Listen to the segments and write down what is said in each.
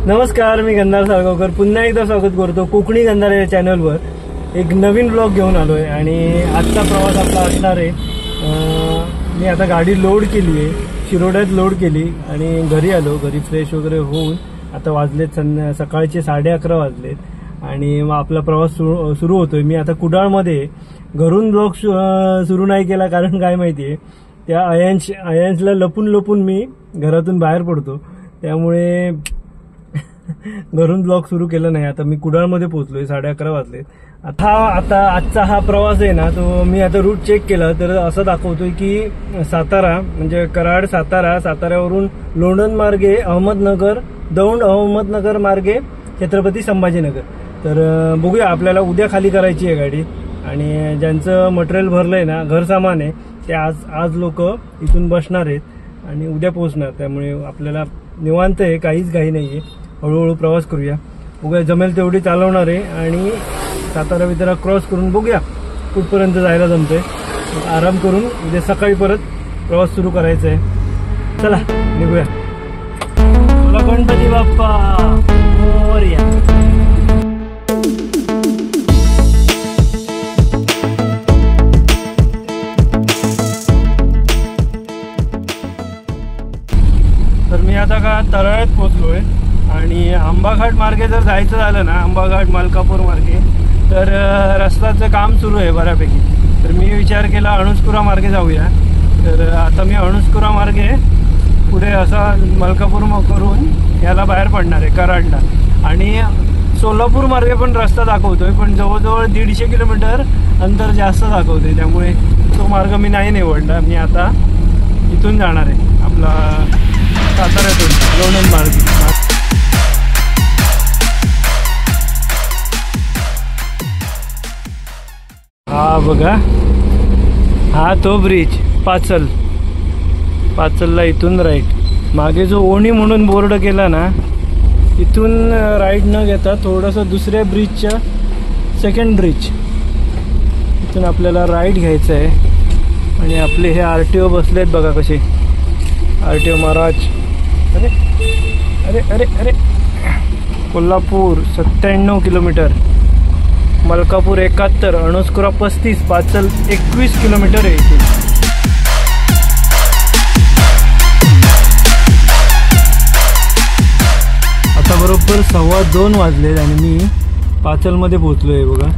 नमस्कार, मी गंधार साळगावकर पुन्हा एकदा स्वागत करतो कोकणी गंधार या चॅनलवर. एक नवीन ब्लॉग घेऊन आलोय आणि आजचा प्रवास आपला असणार आहे. मी आता गाडी लोड केली आहे, शिरोड्यात लोड केली आणि घरी आलो. घरी फ्रेश वगैरे होऊन आता वाजलेत सकाळचे 11:30 वाजलेत आणि मग आपला प्रवास सुरू होतोय. मी आता कुडाळमध्ये घरून ब्लॉग सुरू नाही केला, कारण काय माहितीये, त्या अयांशला लपून मी घरातून बाहेर पडतो, त्यामुळे घरून ब्लॉग सुरू केला नाही. आता मी कुडाळमध्ये पोहोचलोय, 11:30 वाजले. आता आजचा हा प्रवास आहे ना, तो मी आता रूट चेक केला तर असं दाखवतोय की सातारा म्हणजे कराड साताऱ्यावरून लोणंद मार्गे अहमदनगर, दौंड अहमदनगर मार्गे छत्रपती संभाजीनगर. तर बघूया, आपल्याला उद्या खाली करायची आहे गाडी आणि ज्यांचं मटेरियल भरलंय ना, घर सामान आहे, ते आज लोक इथून बसणार आहेत आणि उद्या पोहोचणार. त्यामुळे आपल्याला निवांत आहे, काहीच घाई नाहीये. हळूहळू प्रवास करूया, बघूया जमेल तेवढी चालवणार आहे आणि सातारा क्रॉस करून बघूया कुठपर्यंत जायला जमतंय. आराम करून उद्या सकाळी परत प्रवास सुरू करायचा आहे. चला निघूया. बोला गणपती बाप्पा मोरया. तर मी आता का तळाळ्यात पोहोचलोय आणि आंबाघाट मार्गे जर जायचं झालं ना, आंबाघाट मालकापूर मार्गे, तर रस्त्याचं काम सुरू आहे बऱ्यापैकी. तर मी विचार केला अणुस्कुरा मार्गे जाऊया. तर आता मी अणुस्कुरा मार्गे पुढे असा मलकापूर करून याला बाहेर पडणार आहे कराडला. आणि सोलापूर मार्गे पण रस्ता दाखवतोय, पण जवळजवळ 150 किलोमीटर अंतर जास्त दाखवतोय, त्यामुळे तो मार्ग मी नाही निवडला. मी आता इथून जाणार आहे, आपला साताऱ्यातून लोणंद मार्गे. हा बघा, हा तो ब्रिज पाचलला इथून राईट. मागे जो ओणी म्हणून बोर्ड केला ना, इथून राईट न घेता थोडंसं दुसऱ्या ब्रिजच्या सेकंड ब्रिज इथून आपल्याला राईट घ्यायचं आहे. आणि आपले हे RTO बसलेत बघा कसे, RTO महाराज. अरे अरे अरे अरे कोल्हापूर 97 किलोमीटर, मलकापूर 71, अणुस्कुरा 35, पाचल 21 किलोमीटर आहे इथे. आता बरोबर 2:15 वाजलेत आणि मी पाचलमध्ये पोहोचलोय बघा.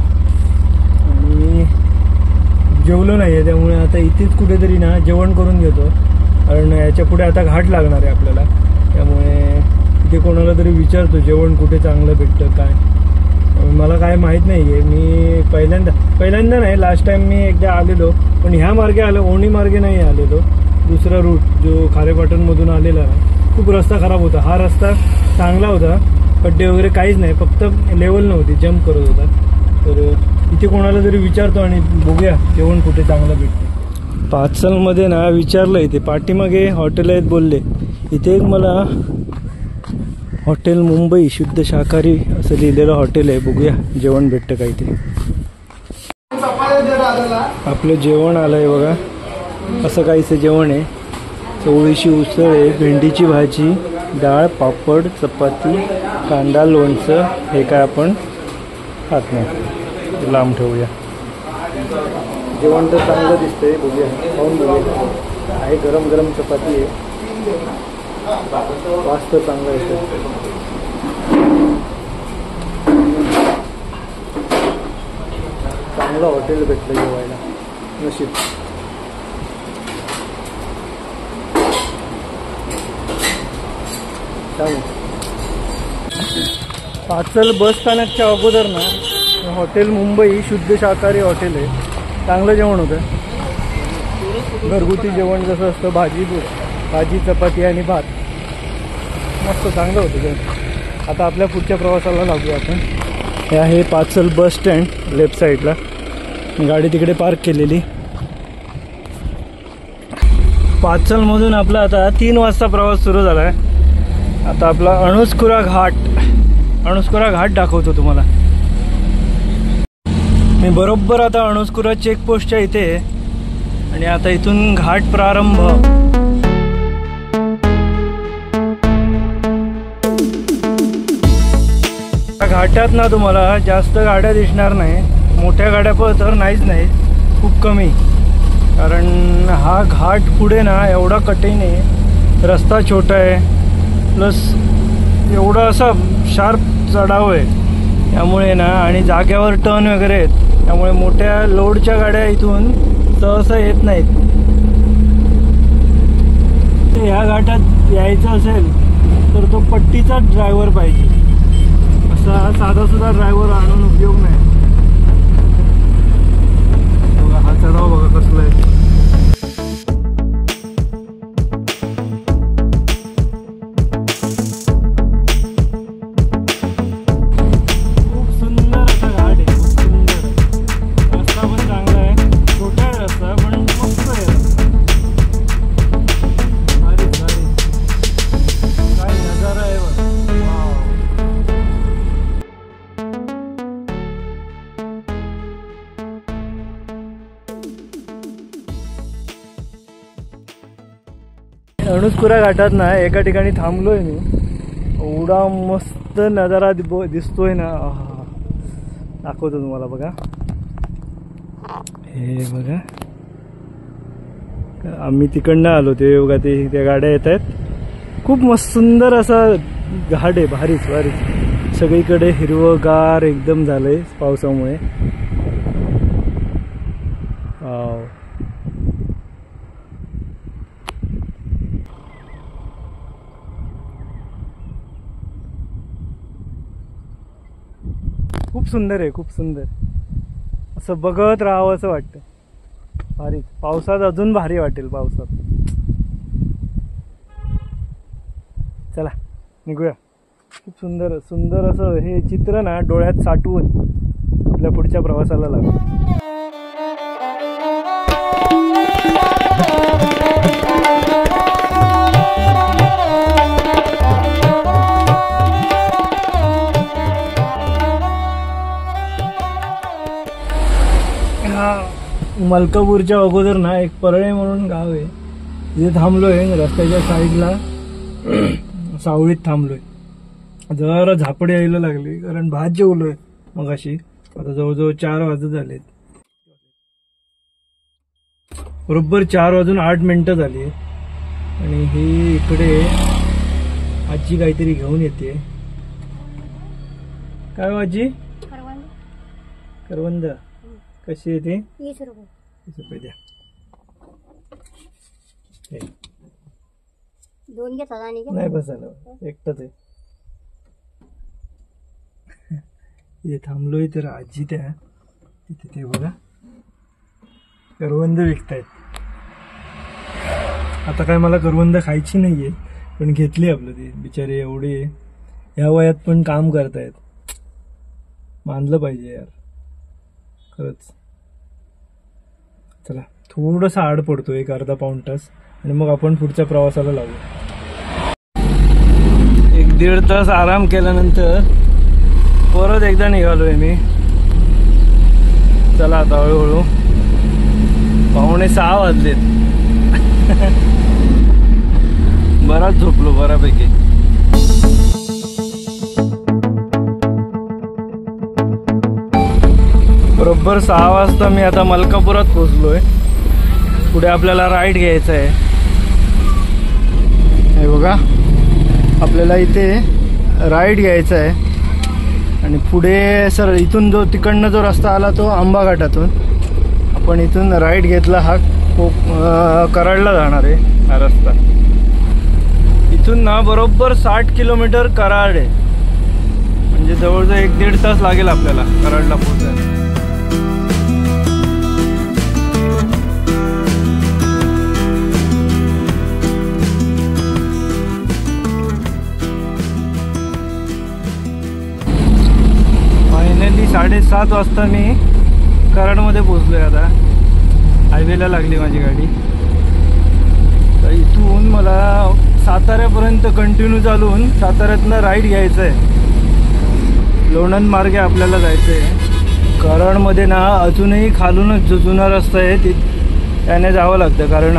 आणि जेवलो नाहीये, त्यामुळे आता इथेच कुठेतरी ना जेवण करून घेतो, कारण याच्या पुढे आता घाट लागणार आहे आपल्याला. त्यामुळे इथे कोणाला तरी विचारतो जेवण कुठे चांगलं भेटतं काय. मला काय माहीत नाही आहे. मी पहिल्यांदा नाही, लास्ट टाइम मी एकदा आलेलो, पण ह्या मार्गे आलो, ओणी मार्गे नाही आलेलो. दुसरा रूट जो खारेपाटणमधून आलेला ना, खूप रस्ता खराब होता. हा रस्ता चांगला होता, खड्डे वगैरे काहीच नाही, फक्त लेवल नव्हती, जम्प करत होता. तर इथे कोणाला तरी विचारतो आणि बघूया जेवण कुठे चांगलं भेटतं. पाचलमध्ये ना विचारलं, इथे पाठीमागे हॉटेल आहेत बोलले. इथे एक मला हॉटेल मुंबई शुद्ध शाकाहारी असं लिहिलेलं हॉटेल आहे, बघूया जेवण भेटतं काय ते. आपलं जेवण आलंय बघा, असं काहीचं जेवण आहे. चवळीची उसळ आहे, भेंडीची भाजी, डाळ, पापड, चपाती, कांदा, लोणचं. हे काय आपण खात नाही, लांब ठेवूया. जेवण तर चांगलं दिसतंय, बघूया खाऊन बघूया. आहे गरम चपाती आहे, वास्त चांगलं येतं. चांगलं हॉटेल भेटलं जेवायला, नशीब. पाचल बस स्थानकच्या अगोदर ना हॉटेल मुंबई शुद्ध शाकाहारी हॉटेल आहे. चांगलं जेवण होतं, घरगुती जेवण जसं असतं, भाजी चपाती आणि भात, मस्त चांगलं होतं जेवण. आता आपल्या पुढच्या प्रवासाला लागूया आपण. हे आहे पाचल बस स्टँड, लेफ्ट साईडला गाडी तिकडे पार्क केलेली. पाचलमधून आपला आता 3 वाजता प्रवास सुरू झाला आहे. आता आपला अणुस्कुरा घाट दाखवतो तुम्हाला. मी बरोबर आता अणुस्कुरा चेकपोस्टच्या इथे आहे आणि आता इथून घाट प्रारंभ. घाटात ना तुम्हाला जास्त गाड्या दिसणार नाही, मोठ्या गाड्या पण तर नाहीच नाही, खूप कमी. कारण हा घाट पुढे ना एवढा कठीण आहे, रस्ता छोटा आहे, प्लस एवढा असा शार्प चढाव आहे त्यामुळे ना, आणि जाग्यावर टर्न वगैरे आहेत त्यामुळे मोठ्या लोडच्या गाड्या इथून सहसा येत नाहीत. ह्या घाटात यायचं असेल तर तो पट्टीचा ड्रायव्हर पाहिजे, असा साधा सुद्धा ड्रायव्हर आणून उपयोग नाही. बघा हा चढाव बघा कसला आहे. खूप सुंदर असा घाट आहे, खूप सुंदर. रस्ता पण चांगला आहे, छोटा आहे रस्ता पण मस्त आहे. भारीच भारीच, काय नजारा आहे बघ. अणुस्कुरा घाटात ना एका ठिकाणी थांबलोय मी, एवढा मस्त नजारा दिसतोय ना. दाखवतो तुम्हाला बघा, हे बघा आम्ही तिकडनं आलो ते बघा, ते त्या गाड्या येत आहेत. खूप मस्त सुंदर असा घाट आहे, भारीच भारीच. सगळीकडे हिरवगार एकदम झालंय पावसामुळे. खूप सुंदर आहे, खूप सुंदर. असं बघत राहावं असं वाटतं. भारी, पावसात अजून भारी वाटेल पावसात. चला निघूया. खूप सुंदर सुंदर असं हे चित्र ना डोळ्यात साठवून आपल्या पुढच्या प्रवासाला लागू. मलकापूरच्या अगोदर ना एक परळे म्हणून गाव आहे, तिथे थांबलोय. रस्त्याच्या साईडला सावळीत थांबलोय. जरा झापडे यायला लागली कारण भात जेवलोय मगाशी. आता जवळजवळ 4 वाजत झालेत, बरोबर 4:08 झाली. आणि ही इकडे आजी काहीतरी घेऊन येते. काय आजी? करवंद. कशी आहे ती? 20 रुपये. 20 रुपये द्या. 2 घेतात आणि नाही बस झालं, एकटंच आहे. इथे थांबलोय तर आजी त्या तिथे ते बघा करवंद विकतायत. आता काय मला करवंद खायची नाहीये, पण घेतली आपलं. ते बिचारे एवढे ह्या वयात पण काम करतायत, मानलं पाहिजे यार खरंच. चला थोडंसं आड पडतो, 1-अर्धा पाऊण तास, आणि मग आपण पुढच्या प्रवासाला लागू. 1-1.5 तास आराम केल्यानंतर परत एकदा निघालोय मी. चला आता हळूहळू 5:45 वाजलेत. बराच झोपलो बऱ्यापैकी. बरोबर 6 वाजता मी आता मलकापुरात पोहोचलोय. पुढे आपल्याला राईड घ्यायचा आहे. हे बघा आपल्याला इथे राईड घ्यायचा आहे. आणि पुढे सर इथून जो तिकडनं जो रस्ता आला तो आंबा घाटातून आपण इथून राईड घेतला. हा कराडला जाणार आहे हा रस्ता. इथून ना बरोबर 60 किलोमीटर कराड आहे, म्हणजे जवळजवळ 1-1.5 तास लागेल आपल्याला कराडला पोहोचायला. फायनली 7:30 वाजता मी कराडमध्ये पोहोचलोय. आता हायवेला लागली माझी गाडी. तर इथून मला साताऱ्यापर्यंत कंटिन्यू चालून साताऱ्यातनं राईड घ्यायचं आहे. लोणंद मार्गे आपल्याला जायचं आहे. कराडमध्ये ना अजूनही खालूनच जो जुना रस्ता आहे त्याने जावं लागतं, कारण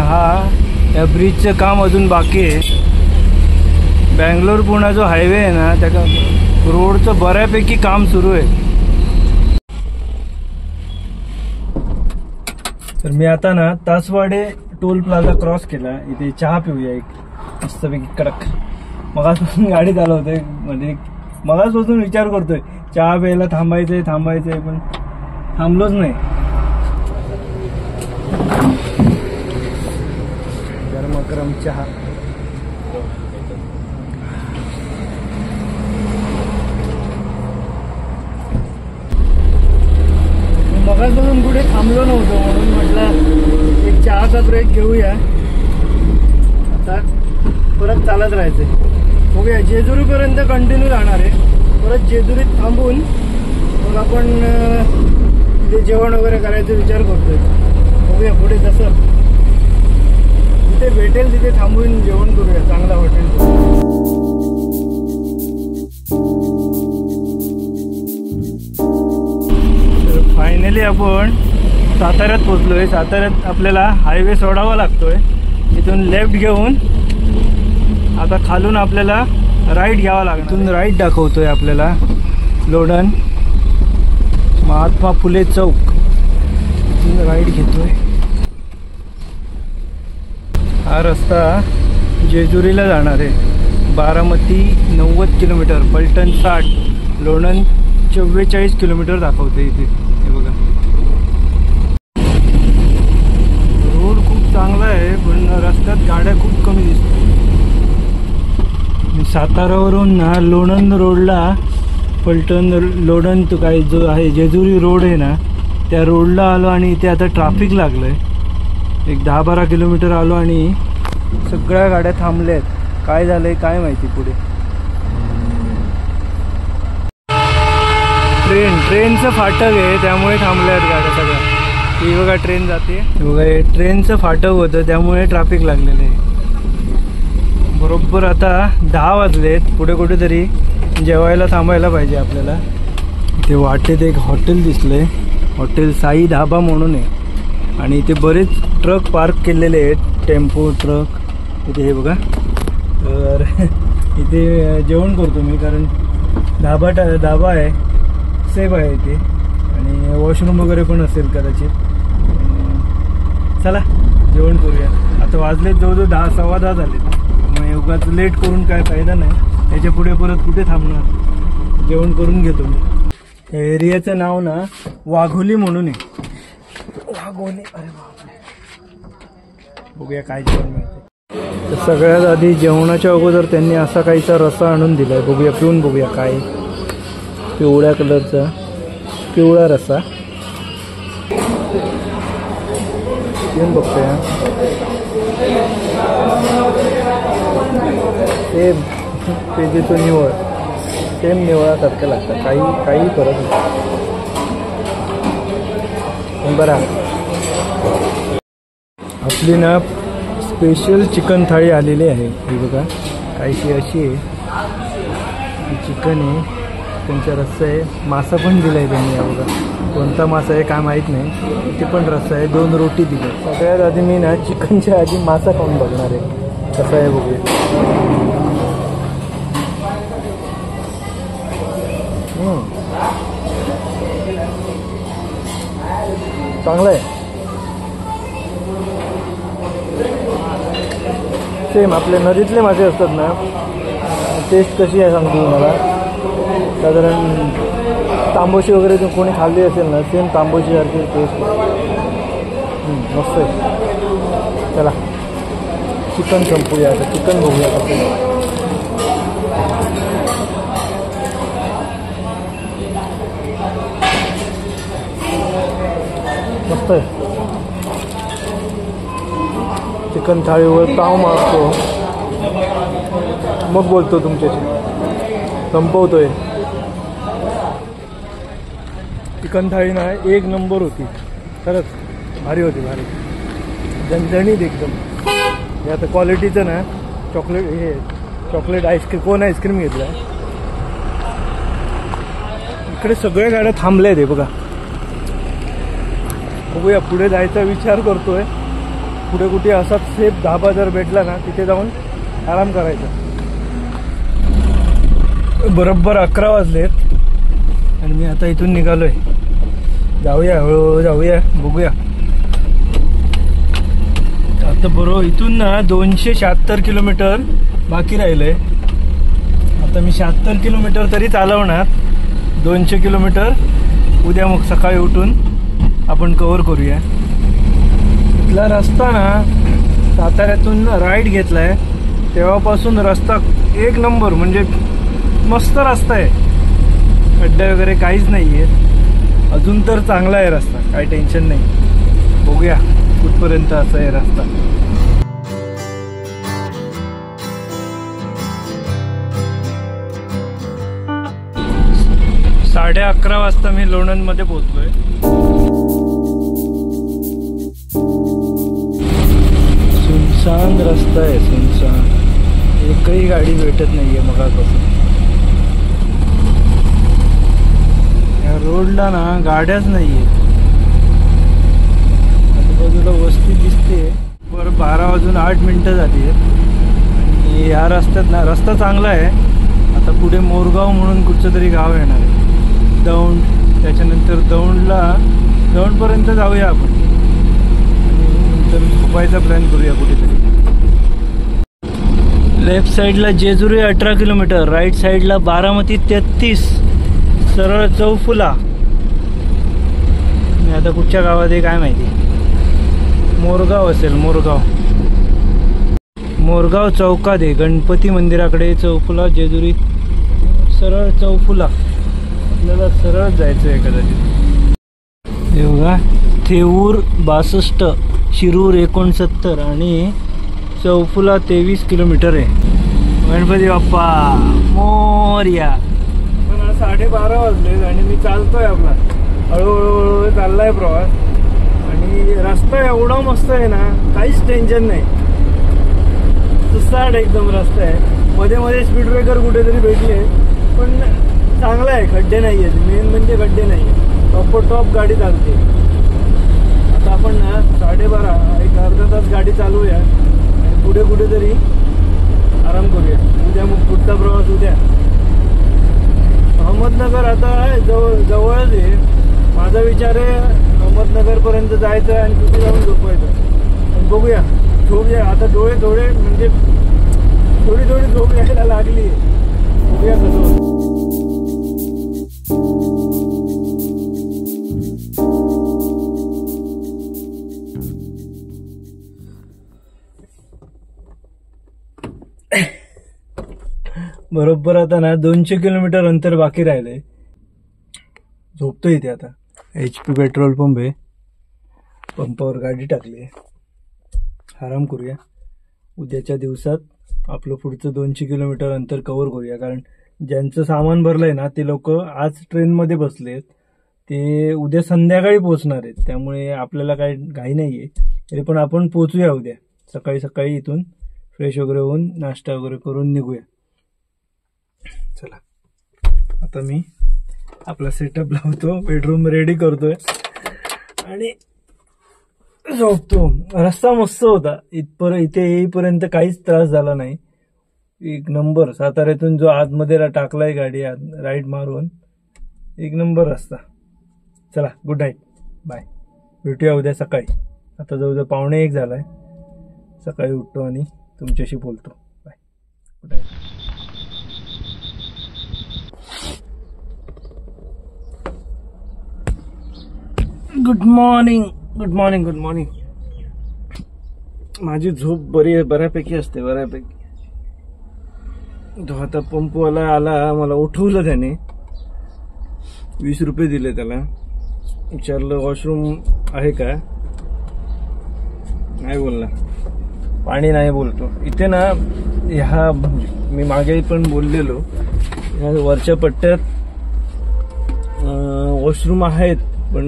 या ब्रिजचं काम अजून बाकी आहे. बँगलोर पुणा जो हायवे आहे ना रोडचं बऱ्यापैकी काम सुरू आहे. तर मी आता ना तासवाडे टोल प्लाझा क्रॉस केला. इथे चहा पिऊया एक मस्तपैकी कडक. मगाचपासून गाडी चालवतोय, म्हणजे मगाचपासून विचार करतोय चहा प्यायला थांबायचंय पण थांबलोच नाही. गरम चहा. मगाचपासून कुठे थांबलो नव्हतो म्हणून म्हटलं एक चहाचा ब्रेक घेऊया. आता परत चालत राहायचंय. बघूया जेजुरीपर्यंत कंटिन्यू राहणार आहे. परत जेजुरीत थांबून मग आपण तिथे जेवण वगैरे करायचा विचार करतोय. बघूया पुढे जसं जिथे भेटेल तिथे थांबून जेवण करूया चांगला हॉटेल. फायनली आपण साताऱ्यात पोहोचलोय. साताऱ्यात आपल्याला हायवे सोडावा लागतोय. इथून लेफ्ट घेऊन आता खालून आपल्याला राईट घ्यावा लागणार. इथून राईट दाखवतोय आपल्याला लोणंद महात्मा फुले चौक. इथून राईट घेतोय. हा रस्ता जेजुरीला जाणार आहे. बारामती 90 किलोमीटर, पलटण 60, लोणंद 44 किलोमीटर दाखवते इथे. हे बघा रोड खूप चांगला आहे पण रस्त्यात गाड्या खूप कमी दिसतात. सातारावरून ना लोणंद रोडला पलटण लोणंद काही जो आहे जेजुरी रोड आहे ना त्या रोडला आलो आणि इथे आता ट्रॅफिक लागलंय. एक 10-12 किलोमीटर आलो आणि सगळ्या गाड्या थांबल्या आहेत. काय झालंय काय माहिती पुढे. ट्रेनचं फाटक आहे त्यामुळे थांबल्या आहेत गाड्या सगळ्या. ही बघा ट्रेन जाते. बघा हे ट्रेनचं फाटक होतं त्यामुळे ट्रॅफिक लागलेलं आहे. बरोबर आता 10 वाजलेत. पुढे कुठेतरी जेवायला थांबायला पाहिजे आपल्याला. इथे वाटेत एक हॉटेल दिसलंय. हॉटेल साई धाबा म्हणून आहे आणि इथे बरेच ट्रक पार्क केलेले आहेत, टेम्पो ट्रक. इथे हे बघा. तर इथे जेवण करतो मी कारण धाबा आहे, सेफ आहे इथे आणि वॉशरूम वगैरे पण असेल कदाचित. चला जेवण करूया. आता वाजलेत जवळजवळ 10-10:15 झालेत. मग उगाच लेट करून काय फायदा नाही. त्याच्या पुढे परत कुठे थांबणार. जेवण करून घेतो मी. एरियाचं नाव ना वाघोली म्हणून आहे. वाघोली. अरे बापरे. बघूया काय जेवण मिळते. तर सगळ्यात आधी जेवणाच्या अगोदर त्यांनी असा काहीचा रस्सा आणून दिलाय. बघूया पिऊन बघूया काय. पिवळ्या कलरचा पिवळा रस्सा पिऊन बघतोय. सेम पेजेतो निवळ सेम निवळासारखं लागतं. काही फरक नाही. बरा आपली ना स्पेशल चिकन थाळी आलेली आहे. ही बघा काहीशी अशी आहे. चिकन आहे, त्यांचा रस्सा आहे, मासा पण दिलाय त्यांनी. या बघा कोणता मासा आहे काय माहीत नाही. इथे पण रस्सा आहे, 2 रोटी दिली. सगळ्यात आधी मी ना चिकनच्या आधी मासा खाऊन बघणार आहे कसा आहे बघूया. चांगलं आहे. सेम आपले नदीतले मासे असतात ना, टेस्ट कशी आहे सांगतो तुम्हाला. साधारण तांबोशी वगैरे जर कोणी खाल्ली असेल ना, सेम तांबोशी सारखी टेस्ट. मस्त आहे. चला चिकन संपूया. आता चिकन बघूया कसं. मस्त आहे. चिकन थाळीवर ताव मारतो मग बोलतो तुमच्याशी, संपवतोय. चिकन थाळी ना 1 नंबर होती खरंच. भारी होती, भारी झणझणीत एकदम. हे आता क्वालिटीचं ना चॉकलेट आईस्क्रीम. कोण आईस्क्रीम घेतलं आहे. इकडे सगळ्या गाड्या थांबल्या आहेत बघा. बघूया पुढे जायचा विचार करतोय. पुढे कुठे असाच सेफ धाबा जर भेटला ना तिथे जाऊन आराम करायचा. बरोबर 11 वाजलेत आणि मी आता इथून निघालोय. जाऊया हळूहळू जाऊया, बघूया. आता बरोबर इथून ना 276 किलोमीटर बाकी राहिलंय. आता मी 76 किलोमीटर तरी चालवणार. 200 किलोमीटर उद्या मग सकाळी उठून आपण कव्हर करूया. इथला रस्ता ना साताऱ्यातून राईट घेतलाय तेव्हापासून रस्ता एक नंबर, म्हणजे मस्त रस्ता आहे. खड्डे वगैरे काहीच नाही आहे. अजून तर चांगला आहे रस्ता, काही टेन्शन नाही. बघूया कुठपर्यंत असा आहे रस्ता. साडे 11 वाजता मी लोणंदमध्ये पोहोचलोय. सुनसान रस्ता आहे, सुनसान. एकही गाडी भेटत नाहीये मगापासून. या रोडला ना गाड्याच नाहीये. आजूबाजूला वस्ती दिसते. बरं 12 वाजून 8 मिनिटं झाली आहेत आणि या रस्त्यात ना रस्ता चांगला आहे. आता पुढे मोरगाव म्हणून कुठचं तरी गाव येणार आहे. दौंड, त्याच्यानंतर दौंडपर्यंत जाऊया आपण आणि नंतर झोपायचा प्लॅन करूया कुठेतरी. लेफ्ट साईडला जेजुरी 18 किलोमीटर, राईट साईडला बारामती 33, सरळ चौफुला. मी आता कुठच्या गावात आहे काय माहिती. मोरगाव असेल, मोरगाव चौकात आहे, गणपती मंदिराकडे. चौफुला, जेजुरी, सरळ चौफुला. आपल्याला सरळ जायचं आहे कदाचित. हे बघा, थेऊर 62, शिरूर 69 आणि चौफुला 23 किलोमीटर आहे. गणपती बाप्पा मोरया. पण 12:30 वाजले आणि मी चालतोय आपला हळूहळू चाललाय प्रवास. आणि रस्ता एवढा मस्त आहे ना, काहीच टेन्शन नाही. सुसाट एकदम रस्ता आहे. मध्ये मध्ये स्पीड ब्रेकर कुठेतरी भेटले पण चांगला आहे. खड्डे नाही आहेत, मेन म्हणजे खड्डे नाही. टॉप गाडी चालते. आता आपण ना 12:30 एक अर्धा तास गाडी चालवूया आणि पुढे कुठेतरी आराम करूया. उद्या मग पुढचा प्रवास उद्या. अहमदनगर आता जवळच आहे. माझा विचार आहे अहमदनगरपर्यंत जायचं आणि तिथे जाऊन झोपायचं. पण बघूया, झोपूया आता. डोळे थोडे म्हणजे थोडी झोप यायला लागली. बघूया कसं. बरोबर आता ना 200 किलोमीटर अंतर बाकी राहिलंय. झोपतो इथे आता. HP पेट्रोल पंप आहे, पंपावर गाडी टाकली. आराम करूया. उद्याच्या दिवसात आपलं पुढचं 200 किलोमीटर अंतर कव्हर करूया. कारण ज्यांचं सामान भरलंय ना ते लोक आज ट्रेनमध्ये बसलेत, ते उद्या संध्याकाळी पोहोचणार आहेत. त्यामुळे आपल्याला काही घाई नाहीये. तरी पण आपण पोहोचूया उद्या सकाळी इथून फ्रेश वगैरे होऊन नाश्ता वगैरे करून निघूया. चला, आता मी आपला सेटअप लावतो, बेडरूम रेडी करतोय आणि झोपतो. रस्ता मस्त होता. इथे येईपर्यंत काहीच त्रास झाला नाही. एक नंबर. साताऱ्यातून जो आतमध्ये टाकलाय गाडी राईट मारून, एक नंबर रस्ता. चला, गुड नाईट, बाय. भेटूया उद्या सकाळी. आता जवळजवळ 1:45 झालाय. सकाळी उठतो आणि तुमच्याशी बोलतो. Bye, good night. Good morning. माझी झोप बऱ्यापैकी असते, बऱ्यापैकी. तो आता पंपवाला आला, मला उठवलं त्याने. 20 रुपये दिले त्याला. विचारलं वॉशरूम आहे का, नाही बोलला. पाणी नाही बोलतो. इथे ना ह्या मी मागे पण बोललेलो, ह्या वरच्या पट्ट्यात वॉशरूम आहेत पण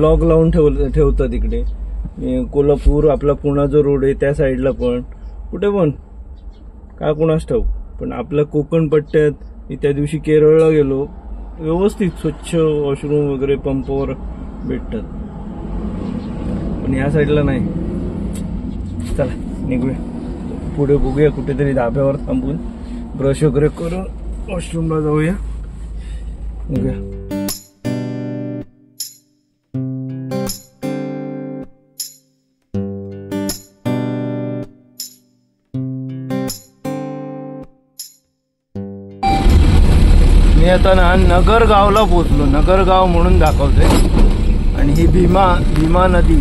लॉक लावून ठेवतात इकडे. कोल्हापूर, आपला पुणा जो रोड आहे त्या साईडला पण कुठे पण का कुणाच ठाऊक. पण आपल्या कोकण पट्ट्यात, मी त्या दिवशी केरळला गेलो, व्यवस्थित स्वच्छ वॉशरूम वगैरे पंपावर भेटतात. पण या साईडला नाही. चला निघूया पुढे, बघूया कुठेतरी धाब्यावर थांबून ब्रश वगैरे करून वॉशरूमला जाऊया. मी आता ना नगरगावला पोहोचलो. नगरगाव म्हणून दाखवते. आणि ही भीमा नदी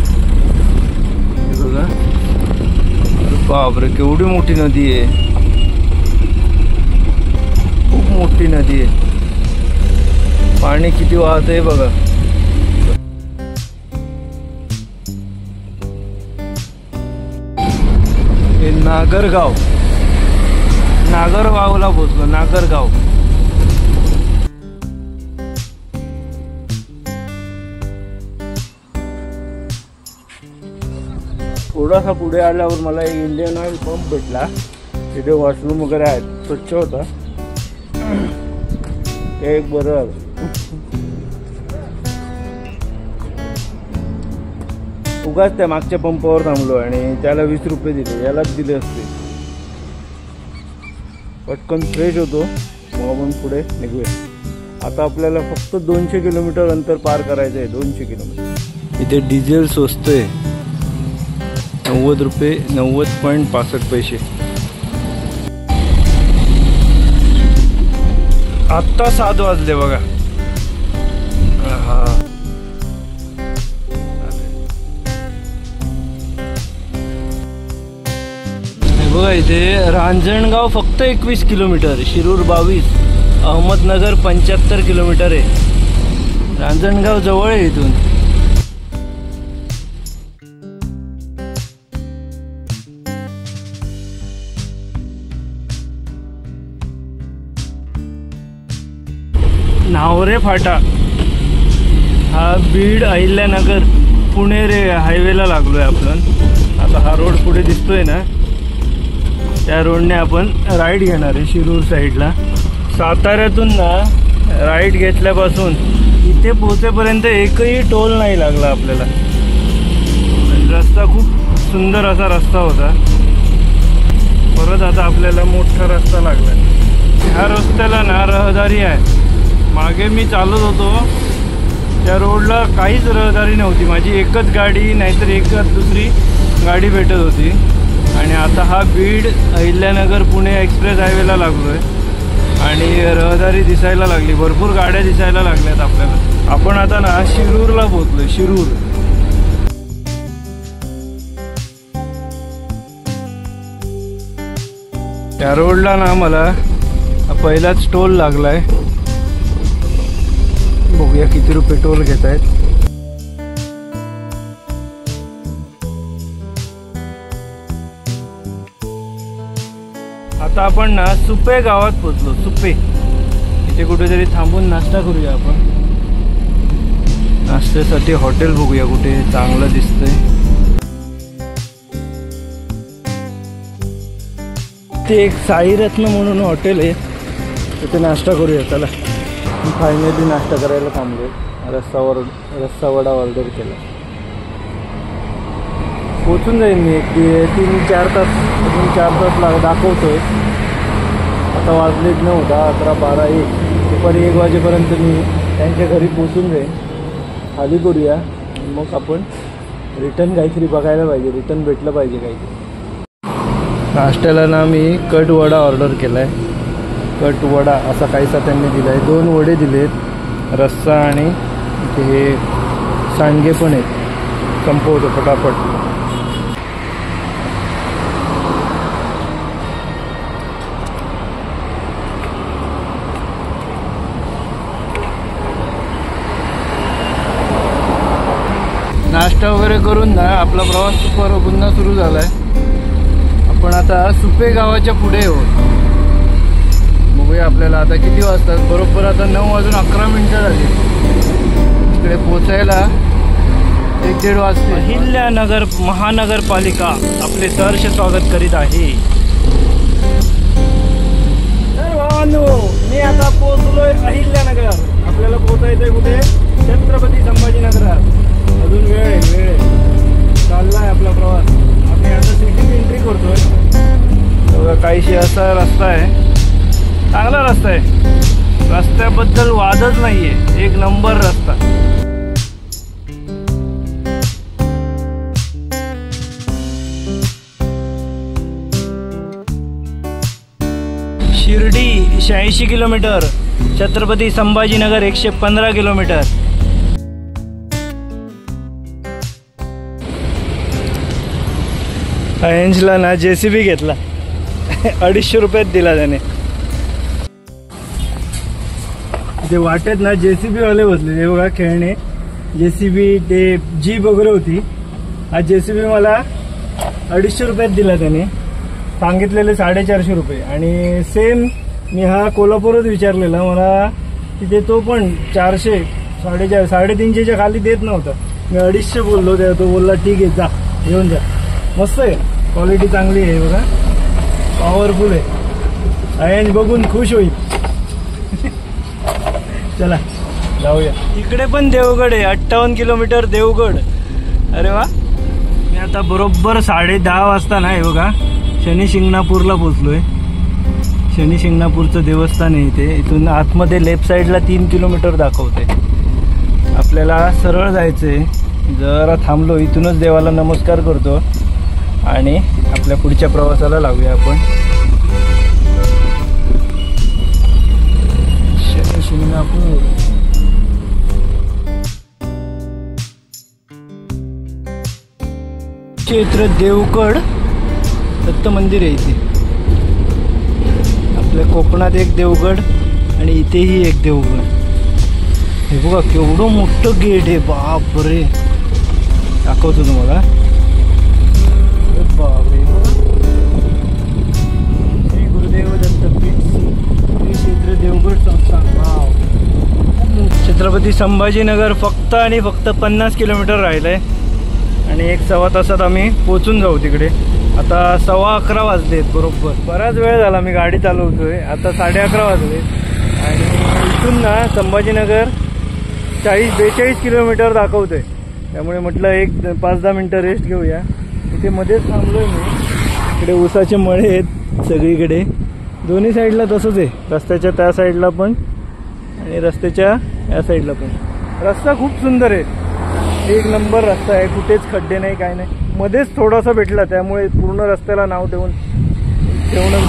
बघा. बापरे केवढी मोठी नदी आहे. खूप मोठी नदी आहे. पाणी किती वाहत आहे बघा. हे नागरगावला पोहोचलो. नागरगाव. थोडासा पुढे आल्यावर मला एक इंडियन ऑइल पंप भेटला. तिथे वॉशरूम वगैरे आहेत. स्वच्छ होता. ते एक बरं. उगाच त्या मागच्या पंपावर थांबलो आणि त्याला 20 रुपये दिले. यालाच दिले असते. पटकन फ्रेश होतो मग आपण पुढे निघूया. आता आपल्याला फक्त 200 किलोमीटर अंतर पार करायचं आहे. 200 किलोमीटर. इथे डिझेल स्वस्त आहे. 90 रुपये 90.65 आत्ता 7 वाजले बघा. बघा इथे रांजणगाव फक्त 21 किलोमीटर. शिरूर 22. अहमदनगर 75 किलोमीटर आहे. रांजणगाव जवळ आहे इथून. नावरे फाटा हा बीड अहिल्यानगर पुणे रे हायवेला लागलोय आपण. आता हा रोड पुढे दिसतोय ना त्या रोडने आपण राईट घेणार आहे शिरूर साईडला. साताऱ्यातून ना राईट घेतल्यापासून इथे पोहोचेपर्यंत एकही टोल नाही लागला आपल्याला. रस्ता खूप सुंदर असा रस्ता होता. परत आता आपल्याला मोठा रस्ता लागला. ह्या रस्त्याला ना रहदारी आहे. मागे मी चालत होतो त्या रोडला काहीच रहदारी नव्हती. माझी एकच गाडी नाहीतर एकच दुसरी गाडी भेटत होती. आणि आता हा बीड अहिल्यानगर पुणे एक्सप्रेस हायवेला लागलोय आणि रहदारी दिसायला लागली. भरपूर गाड्या दिसायला लागल्यात आपल्याला. आपण आता ना शिरूरला पोहोचलोय. शिरूर. त्या रोडला ना मला पहिलाच टोल लागलाय. बघूया किती रुपये टोल घेत आहेत. आता आपण ना सुपे गावात पोहोचलो. सुपे इथे कुठेतरी थांबून नाश्ता करूया आपण. नाश्त्यासाठी हॉटेल बघूया कुठे चांगलं दिसतंय. ते एक साईरत्न म्हणून हॉटेल आहे. तिथे नाश्ता करूया. चला. फायनली नाश्ता करायला थांबलो. रस्सा वडा ऑर्डर केला. पोचून जाईन मी 3-4 तास. अजून 4 तास दाखवतोय. आता वाजलेच 9, 10, 11, 12, 1. दुपारी 1 वाजेपर्यंत मी त्यांच्या घरी पोचून जाईन. खाली करूया मग आपण रिटर्न काहीतरी बघायला पाहिजे. रिटर्न भेटलं पाहिजे काहीतरी. नाश्त्याला ना मी कट वडा ऑर्डर केला आहे. कट वडा असा काहीसा त्यांनी दिला आहे. 2 वडे दिलेत. रस्सा आणि हे सांडगे पण आहेत. संपवतो फटाफट. नाश्ता वगैरे करून ना आपला प्रवास पुन्हा सुरू झाला आहे. आपण आता सुपे गावाच्या पुढे आहोत. बघूया आपल्याला आता किती वाजतात. बरोबर आता 9:11 झाली. इकडे पोचायला 1-1.5 वाजते. अहिल्यानगर महानगरपालिका आपले सहर्ष स्वागत करीत आहे. तर भावांनो मी आता पोहोचलोय अहिल्यानगर. आपल्याला पोहोचायचंय कुठे? छत्रपती संभाजीनगरात. अजून वेळ आहे. चाललाय आपला प्रवास. आम्ही आता सिटी एंट्री करतोय. काहीशी असा रस्ता आहे. चांगला रस्ता आहे, रस्त्याबद्दल वादच नाहीये, एक नंबर रस्ता. Shirdi 86 kilometre, Chhatrapati Sambhajinagar 115 kilometre. अयंशला ना JCB घेतला, 250 रुपयात दिला त्याने. ते वाटेत ना JCB वाले बसले, हे बघा खेळणे JCB, ते जीप वगैरे होती. हा JCB मला 250 रुपयात दिला त्याने, सांगितलेले 450 रुपये. आणि सेम मी हा कोल्हापूरच विचारलेला, मला तिथे तो पण 400, 450, 350च्या खाली देत नव्हता. मी 250 बोललो, त्या तो बोलला ठीक आहे जा घेऊन जा. मस्त आहे, क्वालिटी चांगली आहे बघा, पॉवरफुल आहे. अयन बघून खुश होईल. चला जाऊया. इकडे पण देवगड आहे, 58 किलोमीटर देवगड. अरे वा. मी आता बरोबर 10:30 वाजता ना, हे बघा शनी शिंगणापूरला पोचलोय. शनी शिंगणापूरचं देवस्थान आहे इथे. इथून आतमध्ये लेफ्ट साईडला 3 किलोमीटर दाखवते. आपल्याला सरळ जायचंय. जरा थांबलो, इथूनच देवाला नमस्कार करतो आणि आपल्या पुढच्या प्रवासाला लागूया आपण. शनी शिंगणापूर. क्षेत्र देवगड दत्त मंदिर आहे इथे. आपल्या कोकणात एक देवगड आणि इथेही एक देवगड. हे बघा केवढं मोठं गेट आहे, बापरे. दाखवतो तुम्हाला. बापरे. श्री गुरुदेव दत्तपीठ श्री क्षेत्र देवगड संस्थान. छत्रपती संभाजीनगर फक्त आणि फक्त 50 किलोमीटर राहिलंय आणि 1-1.25 तासात आम्ही पोचून जाऊ तिकडे. आता 11:15 वाजलेत बरोबर. बराच वेळ झाला मी गाडी चालवतोय. आता 11:30 वाजले आणि इथून ना संभाजीनगर 40-42 किलोमीटर दाखवतोय. त्यामुळे म्हटलं एक 5-10 मिनटं रेस्ट घेऊया. इथे मध्येच थांबलोय मी. इकडे ऊसाचे मळे आहेत सगळीकडे, दोन्ही साईडला तसंच आहे. रस्त्याच्या त्या साईडला पण आणि रस्त्याच्या या साईडला पण. रस्ता खूप सुंदर आहे, एक नंबर रस्ता आहे. कुठेच खड्डे नाही, काय नाही. मध्येच थोडासा भेटला, त्यामुळे पूर्ण रस्त्याला नाव ठेवणं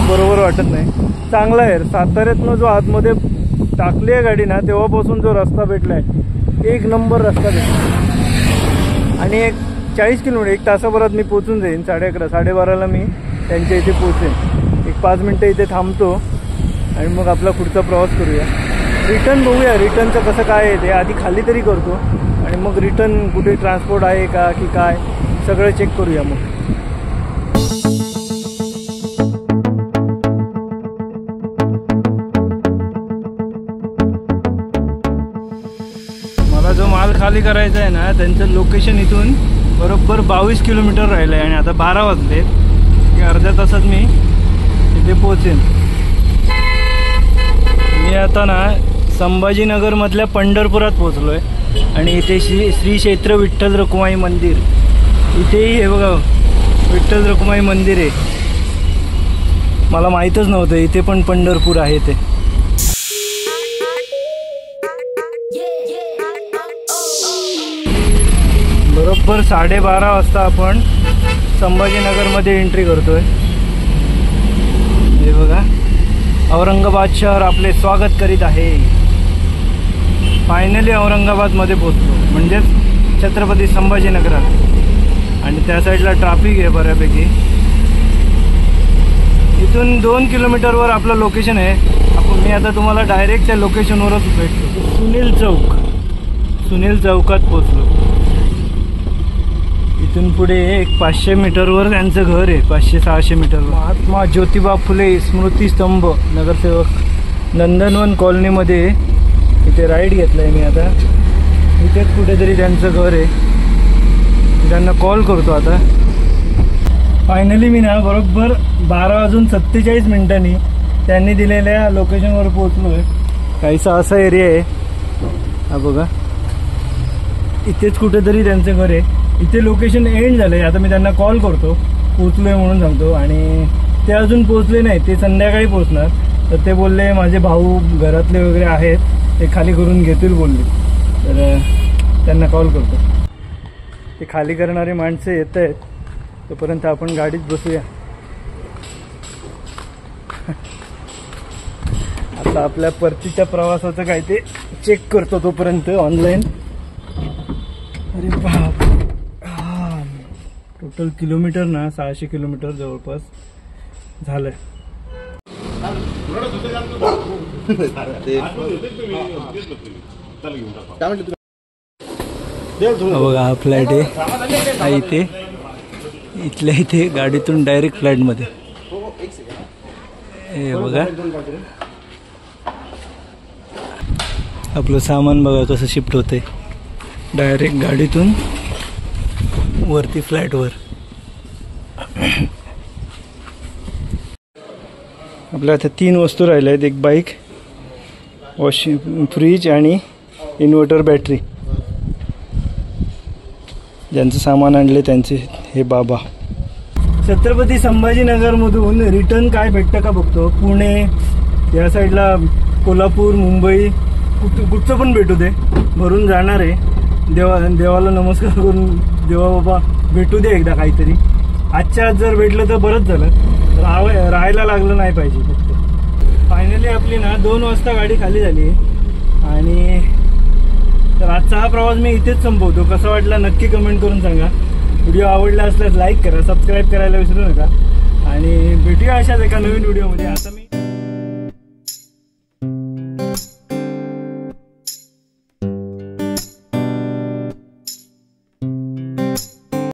बरोबर वाटत नाही. चांगला आहे. साताऱ्यातनं जो आतमध्ये टाकली आहे गाडी ना, तेव्हापासून जो रस्ता भेटलाय, एक नंबर रस्ता भेटला. आणि एक 40 किलोमीटर 1 तासाभरात मी पोचून जाईन. 11:30 12:30ला मी त्यांच्या इथे पोचेन. एक 5 मिनटं इथे थांबतो आणि मग आपला पुढचा प्रवास करूया. रिटर्न बघूया, रिटर्नचं कसं काय आहे ते आधी खाली तरी करतो आणि मग रिटर्न कुठे ट्रान्सपोर्ट आहे का की काय सगळं चेक करूया. मग मला जो माल खाली करायचा आहे ना, त्यांचं लोकेशन इथून बरोबर 22 किलोमीटर राहिलं आहे आणि आता 12 वाजले की अर्ध्या तासात मी इथे पोचेन. मी आता ना संभाजीनगरमधल्या पंढरपुरात पोचलो आहे आणि इथे श्री क्षेत्र विठ्ठल रखुमाई मंदिर. इथेही हे बघा विठ्ठल रखुमाई मंदिर आहे. मला माहीतच नव्हतं इथे पण पंढरपूर आहे ते. बरोबर 12:30 वाजता आपण संभाजीनगरमध्ये एंट्री करतोय. हे बघा औरंगाबाद शहर आपले स्वागत करीत आहे. फायनली औरंगाबादमध्ये पोहोचलो, म्हणजेच छत्रपती संभाजीनगरात. आणि त्या साईडला ट्रॅफिक आहे बऱ्यापैकी. इथून 2 किलोमीटरवर आपलं लोकेशन आहे. मी आता तुम्हाला डायरेक्ट त्या लोकेशनवरच भेटतो. सुनील चौकात पोचलो. इथून पुढे एक 500 मीटरवर त्यांचं घर आहे. 500-600 मीटरवर महात्मा ज्योतिबा फुले स्मृतिस्तंभ नगरसेवक नंदनवन कॉलनीमध्ये इथे राईड घेतलाय मी. आता इथेच कुठेतरी त्यांचं घर आहे. त्यांना कॉल करतो आता. फायनली मी ना बरोबर 12:47 त्यांनी दिलेल्या लोकेशनवर पोहोचलो आहे. काहीसा असा एरिया आहे हा बघा. इथेच कुठेतरी त्यांचं घर आहे. इथे लोकेशन एंड झालंय. आता मी त्यांना कॉल करतो, पोचलोय म्हणून सांगतो. आणि ते अजून पोचले नाही, ते संध्याकाळी पोचणार. तर ते बोलले माझे भाऊ घरातले वगैरे आहेत ते खाली करून घेतील बोलले, तर त्यांना कॉल करतो. ते खाली करणारे माणसं येत आहेत, तोपर्यंत आपण गाडीत बसूया. आता आपल्या परतीच्या प्रवासाचं काय ते चेक करतो तोपर्यंत ऑनलाईन. अरे बाप, टोटल किलोमीटर ना 600 किलोमीटर जवळपास झालंय. बघा हा फ्लाईट आहे इथे, इथल्या इथे गाडीतून डायरेक्ट फ्लाईटमध्ये. हे बघा आपलं सामान बघा कसं शिफ्ट होते डायरेक्ट गाडीतून वरती फ्लाईटवर. आपल्या आता 3 वस्तू राहिल्या आहेत, एक बाईक, वॉशिंग, फ्रीज आणि इन्व्हर्टर बॅटरी. ज्यांचं सामान आणले त्यांचे हे बाबा. छत्रपती संभाजीनगरमधून रिटर्न काय भेटतं का बघतो. पुणे या साईडला, कोल्हापूर, मुंबई, कुठचं पण भेटू दे, भरून जाणार आहे. देवाला नमस्कार करून देवा बाबा भेटू दे एकदा काहीतरी. आजच्या आज जर भेटलं तर बरंच झालं, राहायला लागलं नाही पाहिजे. फक्त फायनली आपली ना 2 वाजता गाडी खाली झाली. आणि तर आजचा हा प्रवास मी इथेच संपवतो. कसा वाटला नक्की कमेंट करून सांगा. व्हिडिओ आवडला असल्यास लाईक करा, सबस्क्राईब करायला विसरू नका. आणि भेटूया अशाच एका नवीन व्हिडिओमध्ये. आता मी